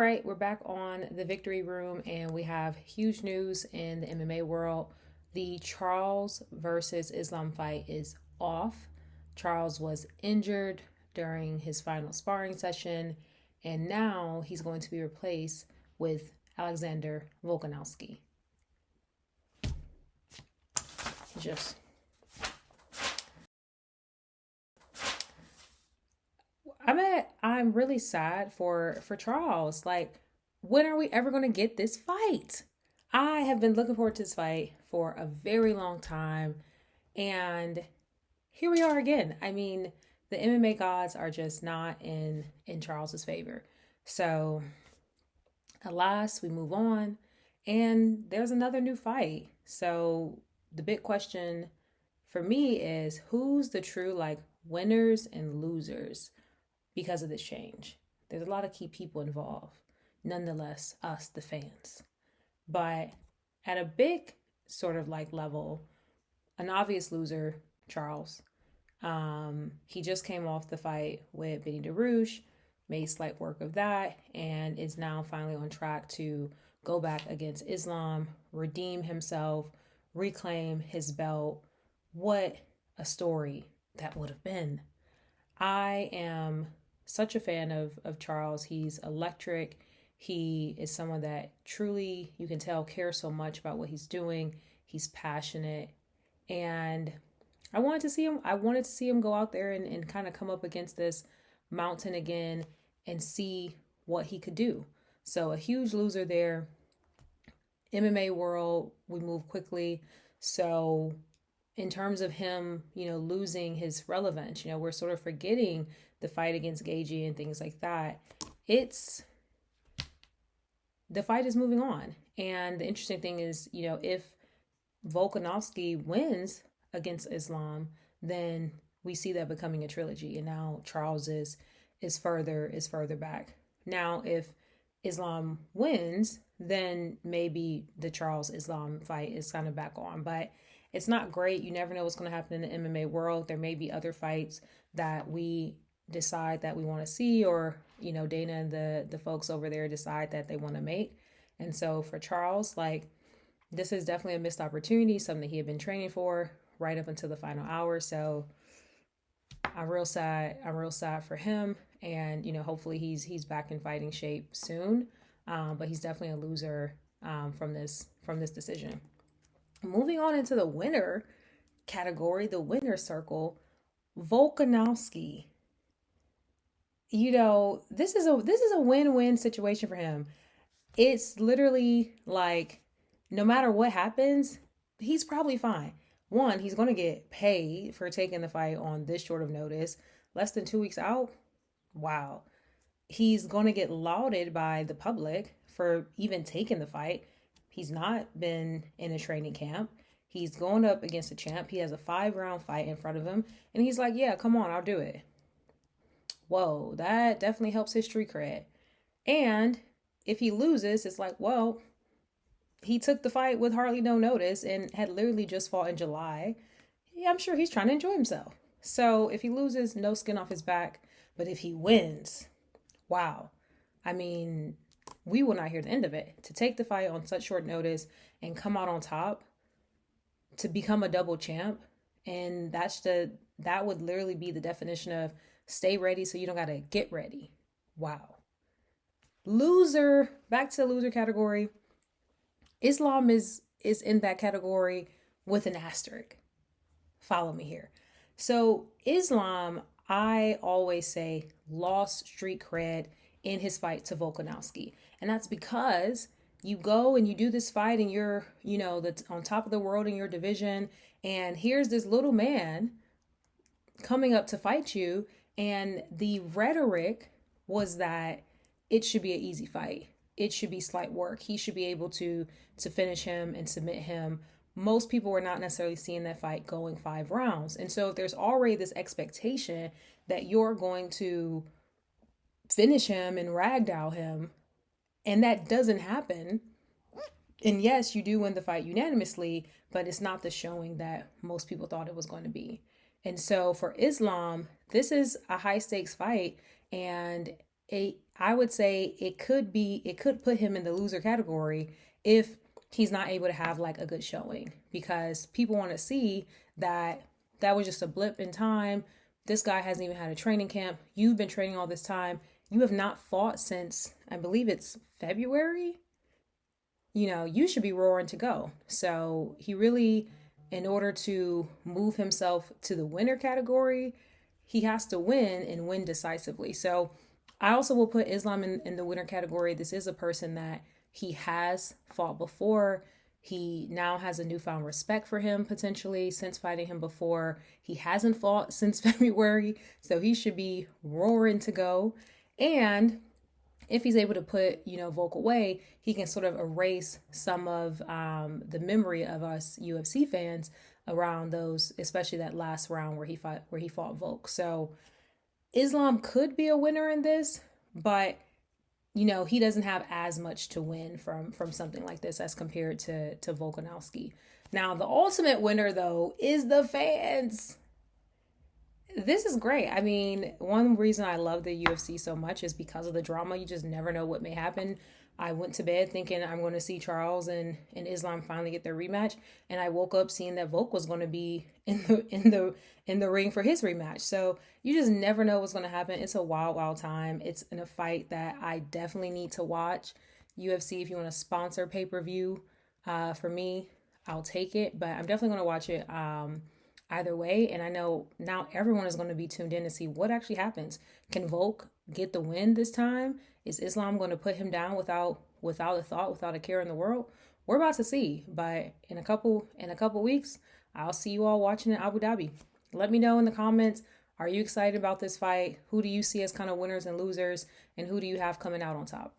right, we're back on the Victory Room, and we have huge news in the MMA world. The Charles versus Islam fight is off. Charles was injured during his final sparring session, and now he's going to be replaced with Alexander Volkanovski. Just I'm really sad for Charles. Like, when are we ever going to get this fight? I have been looking forward to this fight for a very long time, and here we are again. I mean, the MMA gods are just not in Charles's favor. So, alas, we move on, and there's another new fight. So, the big question for me is, who's the true like winners and losers because of this change? There's a lot of key people involved. Nonetheless, us, the fans. But at a big sort of like level, an obvious loser, Charles. He just came off the fight with Benny DeRouche, made slight work of that, and is now finally on track to go back against Islam, redeem himself, reclaim his belt. What a story that would have been. I am such a fan of Charles. He's electric. He is someone that truly, you can tell, cares so much about what he's doing. He's passionate. And I wanted to see him go out there and kind of come up against this mountain again and see what he could do. So a huge loser there. MMA world, we move quickly. So in terms of him, losing his relevance, we're sort of forgetting the fight against Gaethje and things like that. The fight is moving on. And the interesting thing is, if Volkanovski wins against Islam, then we see that becoming a trilogy. And now Charles is further back. Now, if Islam wins, then maybe the Charles Islam fight is kind of back on. But it's not great. You never know what's going to happen in the MMA world. There may be other fights that we decide that we want to see, or, Dana and the folks over there decide that they want to make. And so for Charles, like, this is definitely a missed opportunity, something that he had been training for right up until the final hour. So I'm real sad. I'm real sad for him. And, hopefully he's back in fighting shape soon. But he's definitely a loser from this decision. Moving on into the winner category, the winner circle, Volkanovski. This is a win-win situation for him. It's literally like, no matter what happens, he's probably fine. One, he's going to get paid for taking the fight on this short of notice, less than 2 weeks out. Wow. He's going to get lauded by the public for even taking the fight. He's not been in a training camp. He's going up against a champ. He has a 5-round fight in front of him. And he's like, yeah, come on, I'll do it. Whoa, that definitely helps his street cred. And if he loses, it's like, well, he took the fight with hardly no notice and had literally just fought in July. Yeah, I'm sure he's trying to enjoy himself. So if he loses, no skin off his back. But if he wins, wow. I mean, we will not hear the end of it. To take the fight on such short notice and come out on top, to become a double champ, and that would literally be the definition of stay ready so you don't gotta get ready. Wow. Loser, back to the loser category. Islam is in that category with an asterisk. Follow me here. So Islam, I always say, lost street cred in his fight to Volkanovski. And that's because you go and you do this fight and you're, that's on top of the world in your division. And here's this little man coming up to fight you. And the rhetoric was that it should be an easy fight. It should be slight work. He should be able to finish him and submit him. Most people were not necessarily seeing that fight going 5 rounds. And so if there's already this expectation that you're going to finish him and ragdoll him, and that doesn't happen, and yes, you do win the fight unanimously, but it's not the showing that most people thought it was going to be. And so for Islam, this is a high stakes fight, and I would say it could put him in the loser category if he's not able to have like a good showing, because people want to see that that was just a blip in time. This guy hasn't even had a training camp. You've been training all this time. You have not fought since, I believe it's February. You should be roaring to go. So he really, in order to move himself to the winner category, he has to win and win decisively. So I also will put Islam in the winner category. This is a person that he has fought before. He now has a newfound respect for him potentially since fighting him before. He hasn't fought since February, so he should be roaring to go. And if he's able to put, Volk away, he can sort of erase some of the memory of us UFC fans around those, especially that last round where he fought Volk. So Islam could be a winner in this, but he doesn't have as much to win from something like this as compared to Volkanovski. Now, the ultimate winner though is the fans. This is great. I mean, one reason I love the UFC so much is because of the drama. You just never know what may happen. I went to bed thinking I'm going to see Charles and Islam finally get their rematch, and I woke up seeing that Volk was going to be in the ring for his rematch. So you just never know what's going to happen. It's a wild time. It's in a fight that I definitely need to watch. UFC, if you want to sponsor pay-per-view for me, I'll take it. But I'm definitely going to watch it either way. And I know now everyone is going to be tuned in to see what actually happens. Can Volk get the win this time? Is Islam going to put him down without a thought, without a care in the world? We're about to see. But in a couple weeks, I'll see you all watching in Abu Dhabi. Let me know in the comments. Are you excited about this fight? Who do you see as kind of winners and losers? And who do you have coming out on top?